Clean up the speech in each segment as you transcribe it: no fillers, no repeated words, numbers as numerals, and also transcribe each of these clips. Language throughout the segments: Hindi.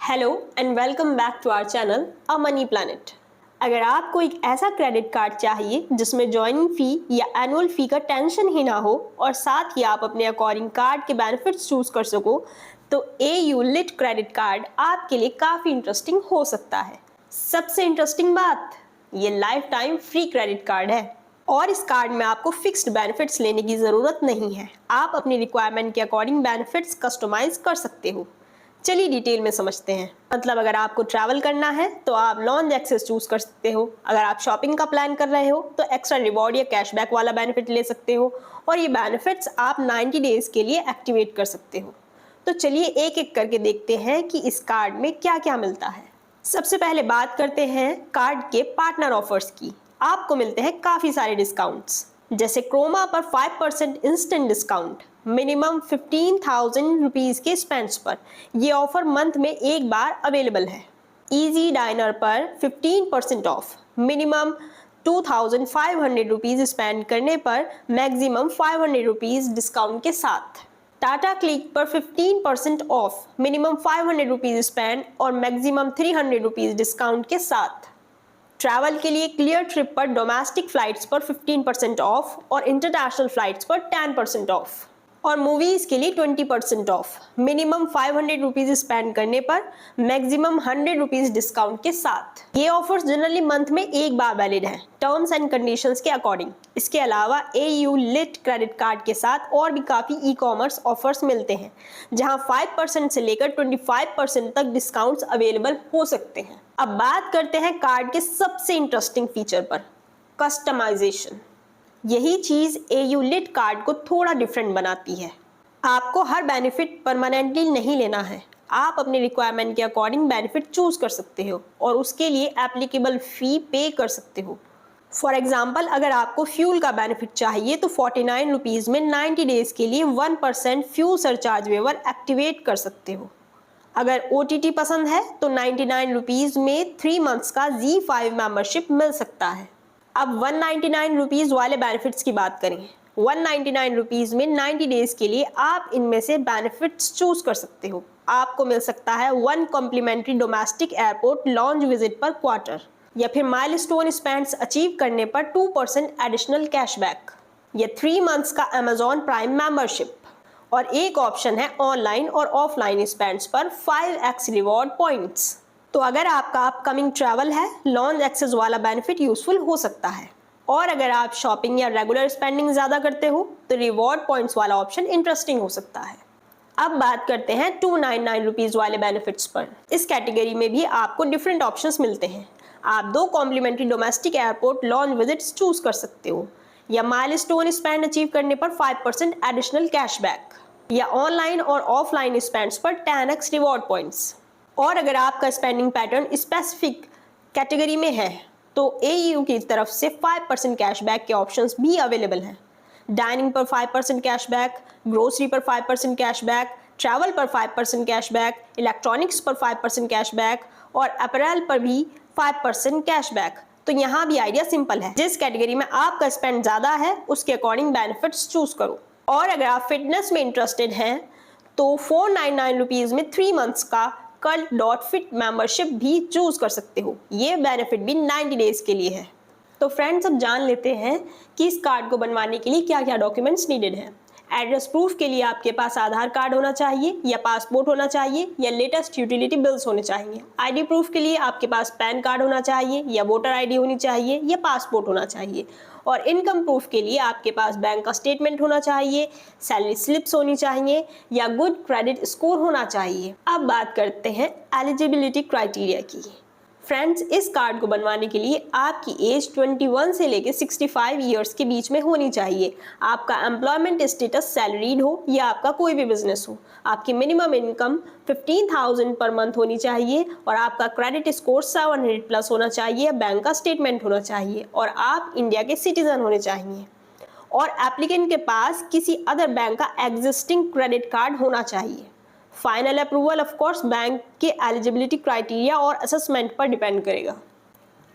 Hello and welcome back to our channel a money planet. अगर आपको एक ऐसा क्रेडिट कार्ड चाहिए जिसमें ज्वाइनिंग फ़ी या एनुअल फ़ी का टेंशन ही ना हो और साथ ही आप अपने अकॉर्डिंग कार्ड के बेनिफिट्स चूज कर सको, तो AU लिट क्रेडिट कार्ड आपके लिए काफ़ी इंटरेस्टिंग हो सकता है। सबसे इंटरेस्टिंग बात, ये life time free credit card है और इस कार्ड में आपको फिक्स्ड बेनिफिट्स लेने की ज़रूरत नहीं है। आप अपनी रिक्वायरमेंट के अकॉर्डिंग बेनिफिट्स कस्टमाइज कर सकते हो। चलिए डिटेल में समझते हैं। मतलब अगर आपको ट्रैवल करना है तो आप लॉन्ज एक्सेस चूज कर सकते हो। अगर आप शॉपिंग का प्लान कर रहे हो तो एक्स्ट्रा रिवॉर्ड या कैशबैक वाला बेनिफिट ले सकते हो और ये बेनिफिट्स आप 90 डेज के लिए एक्टिवेट कर सकते हो। तो चलिए एक एक करके देखते हैं कि इस कार्ड में क्या क्या मिलता है। सबसे पहले बात करते हैं कार्ड के पार्टनर ऑफर्स की। आपको मिलते हैं काफ़ी सारे डिस्काउंट्स, जैसे क्रोमा पर 5% इंस्टेंट डिस्काउंट मिनिमम 15,000 रुपीज़ के स्पेंड्स पर। यह ऑफर मंथ में एक बार अवेलेबल है। इजी डाइनर पर 15% ऑफ मिनिमम 2,500 रुपीज़ स्पेंड करने पर मैक्सिमम 500 रुपीज़ डिस्काउंट के साथ। टाटा क्लिक पर 15% ऑफ मिनिमम 500 रुपीज़ स्पेंड और मैक्सिमम 300 रुपीज़ डिस्काउंट के साथ। ट्रैवल के लिए क्लियर ट्रिप पर डोमेस्टिक फ्लाइट्स पर 15% ऑफ और इंटरनेशनल फ्लाइट्स पर 10% ऑफ और मूवीज़ के लिए 20% ऑफ मिनिमम 500 रुपीज़ स्पेंड करने पर मैक्सिमम 100 रुपीज़ डिस्काउंट के साथ। ये ऑफर्स जनरली मंथ में एक बार वैलिड हैं, टर्म्स एंड कंडीशंस के अकॉर्डिंग। इसके अलावा AU लिट क्रेडिट कार्ड के साथ और भी काफ़ी ई-कॉमर्स ऑफर्स मिलते हैं, जहां 5% से लेकर 25% तक डिस्काउंट्स अवेलेबल हो सकते हैं। अब बात करते हैं कार्ड के सबसे इंटरेस्टिंग फीचर पर, कस्टमाइजेशन। यही चीज़ AU लिट कार्ड को थोड़ा डिफरेंट बनाती है। आपको हर बेनिफिट परमानेंटली नहीं लेना है। आप अपनी रिक्वायरमेंट के अकॉर्डिंग बेनिफिट चूज कर सकते हो और उसके लिए एप्लीकेबल फ़ी पे कर सकते हो। फॉर एग्जाम्पल, अगर आपको फ्यूल का बेनिफिट चाहिए तो 49 रुपीज़ में 90 डेज़ के लिए 1% फ्यूल सरचार्ज वेवर एक्टिवेट कर सकते हो। अगर OTT पसंद है तो 99 रुपीज़ में 3 मंथ्स का Z5 मेंबरशिप मिल सकता है। अब 199 रुपीज़ वाले बेनिफिट्स की बात करें। 199 रुपीज़ में 90 डेज़ के लिए आप इनमें से बेनिफिट्स चूज कर सकते हो। आपको मिल सकता है 1 complimentary domestic airport lounge visit पर क्वार्टर, या फिर माइलस्टोन स्पेंड्स अचीव करने पर 2% एडिशनल कैशबैक, या 3 मंथ्स का Amazon प्राइम मेंबरशिप। और एक ऑप्शन है ऑनलाइन और ऑफलाइन स्पेंड्स पर 5x रिवॉर्ड पॉइंट्स। तो अगर आपका अपकमिंग ट्रैवल है, लॉन्ज एक्सेस वाला बेनिफिट यूजफुल हो सकता है। और अगर आप शॉपिंग या रेगुलर स्पेंडिंग ज़्यादा करते हो तो रिवॉर्ड पॉइंट्स वाला ऑप्शन इंटरेस्टिंग हो सकता है। अब बात करते हैं 299 रुपीज़ वाले बेनिफिट्स पर। इस कैटेगरी में भी आपको डिफरेंट ऑप्शंस मिलते हैं। आप 2 complimentary domestic airport lounge visits choose कर सकते हो, या माइलस्टोन स्पेंड अचीव करने पर 5% एडिशनल कैशबैक, या ऑनलाइन और ऑफलाइन स्पेंड्स पर 10x रिवॉर्ड पॉइंट्स। और अगर आपका स्पेंडिंग पैटर्न स्पेसिफिक कैटेगरी में है तो AU की तरफ से 5% कैशबैक के ऑप्शंस भी अवेलेबल हैं। डाइनिंग पर 5% कैशबैक, ग्रोसरी पर 5% कैशबैक, ट्रैवल पर 5% कैशबैक, इलेक्ट्रॉनिक्स पर 5% कैशबैक और अपैरल पर भी 5% कैशबैक। तो यहाँ भी आइडिया सिंपल है, जिस कैटेगरी में आपका स्पेंड ज़्यादा है उसके अकॉर्डिंग बेनिफिट्स चूज करो। और अगर आप फिटनेस में इंटरेस्टेड हैं तो 499 रुपीज़ में 3 मंथ्स का cult.fit मेंबरशिप भी चूज कर सकते हो। ये बेनिफिट भी 90 डेज के लिए है। तो फ्रेंड्स, अब जान लेते हैं कि इस कार्ड को बनवाने के लिए क्या क्या डॉक्यूमेंट्स नीडेड हैं। एड्रेस प्रूफ के लिए आपके पास आधार कार्ड होना चाहिए, या पासपोर्ट होना चाहिए, या लेटेस्ट यूटिलिटी बिल्स होने चाहिए। ID प्रूफ के लिए आपके पास पैन कार्ड होना चाहिए, या वोटर ID होनी चाहिए, या पासपोर्ट होना चाहिए। और इनकम प्रूफ के लिए आपके पास बैंक का स्टेटमेंट होना चाहिए, सैलरी स्लिप्स होनी चाहिए, या गुड क्रेडिट स्कोर होना चाहिए। अब बात करते हैं एलिजिबिलिटी क्राइटेरिया की। फ्रेंड्स, इस कार्ड को बनवाने के लिए आपकी एज 21 से लेकर 65 ईयर्स के बीच में होनी चाहिए। आपका एम्प्लॉयमेंट स्टेटस सैलरीड हो या आपका कोई भी बिजनेस हो। आपकी मिनिमम इनकम 15,000 पर मंथ होनी चाहिए और आपका क्रेडिट स्कोर 700 प्लस होना चाहिए। बैंक का स्टेटमेंट होना चाहिए और आप इंडिया के सिटीजन होने चाहिए। और एप्लीकेंट के पास किसी अदर बैंक का एग्जिस्टिंग क्रेडिट कार्ड होना चाहिए। Final approval of course bank के एलिजिबिलिटी क्राइटेरिया और असेसमेंट पर डिपेंड करेगा।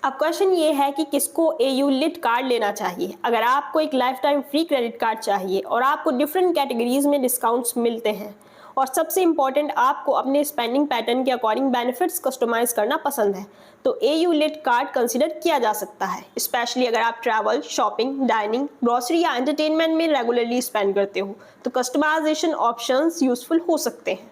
अब क्वेश्चन ये है कि किसको AU लिट कार्ड लेना चाहिए। अगर आपको एक life time free credit card चाहिए और आपको डिफरेंट कैटेगरीज में डिस्काउंट्स मिलते हैं और सबसे इम्पॉर्टेंट, आपको अपने स्पेंडिंग पैटर्न के अकॉर्डिंग बेनिफिट्स कस्टमाइज करना पसंद है तो AU लिट कार्ड कंसिडर किया जा सकता है, स्पेशली अगर आप ट्रैवल, शॉपिंग, डाइनिंग, ग्रोसरी या एंटरटेनमेंट में रेगुलरली स्पेंड करते हो तो कस्टमाइजेशन ऑप्शंस यूजफुल हो सकते हैं।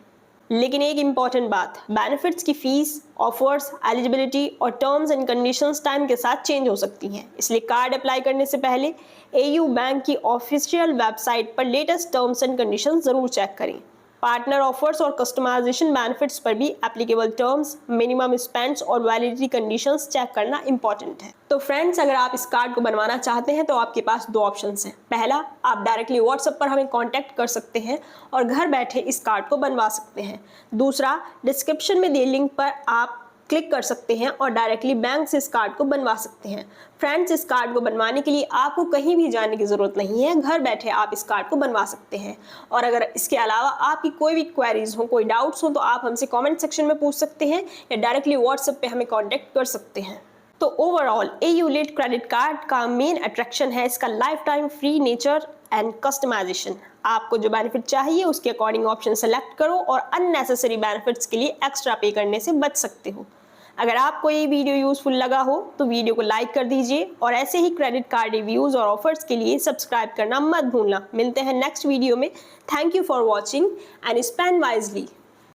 लेकिन एक इम्पॉर्टेंट बात, बेनिफिट्स की फीस, ऑफर्स, एलिजिबिलिटी और टर्म्स एंड कंडीशंस टाइम के साथ चेंज हो सकती हैं, इसलिए कार्ड अप्लाई करने से पहले AU बैंक की ऑफिशियल वेबसाइट पर लेटेस्ट टर्म्स एंड कंडीशंस जरूर चेक करें। पार्टनर ऑफर्स और कस्टमाइजेशन बेनिफिट्स पर भी एप्लीकेबल टर्म्स, मिनिमम स्पेंड्स और वैलिडिटी कंडीशंस चेक करना इंपॉर्टेंट है। तो फ्रेंड्स, अगर आप इस कार्ड को बनवाना चाहते हैं तो आपके पास दो ऑप्शंस हैं। पहला, आप डायरेक्टली व्हाट्सएप पर हमें कांटेक्ट कर सकते हैं और घर बैठे इस कार्ड को बनवा सकते हैं। दूसरा, डिस्क्रिप्शन में दिए लिंक पर आप क्लिक कर सकते हैं और डायरेक्टली बैंक से इस कार्ड को बनवा सकते हैं। फ्रेंड्स, इस कार्ड को बनवाने के लिए आपको कहीं भी जाने की ज़रूरत नहीं है, घर बैठे आप इस कार्ड को बनवा सकते हैं। और अगर इसके अलावा आपकी कोई भी क्वेरीज हो, कोई डाउट्स हो तो आप हमसे कमेंट सेक्शन में पूछ सकते हैं या डायरेक्टली व्हाट्सएप पे हमें कॉन्टैक्ट कर सकते हैं। तो overall AU LIT credit card का मेन अट्रैक्शन है इसका lifetime free nature and customisation. आपको जो बेनिफिट चाहिए उसके अकॉर्डिंग ऑप्शन सेलेक्ट करो और अननेसेसरी बेनिफिट्स के लिए एक्स्ट्रा पे करने से बच सकते हो। अगर आपको ये वीडियो यूजफुल लगा हो तो वीडियो को लाइक कर दीजिए और ऐसे ही क्रेडिट कार्ड रिव्यूज और ऑफर्स के लिए सब्सक्राइब करना मत भूलना। मिलते हैं नेक्स्ट वीडियो में। Thank you for watching and spend wisely.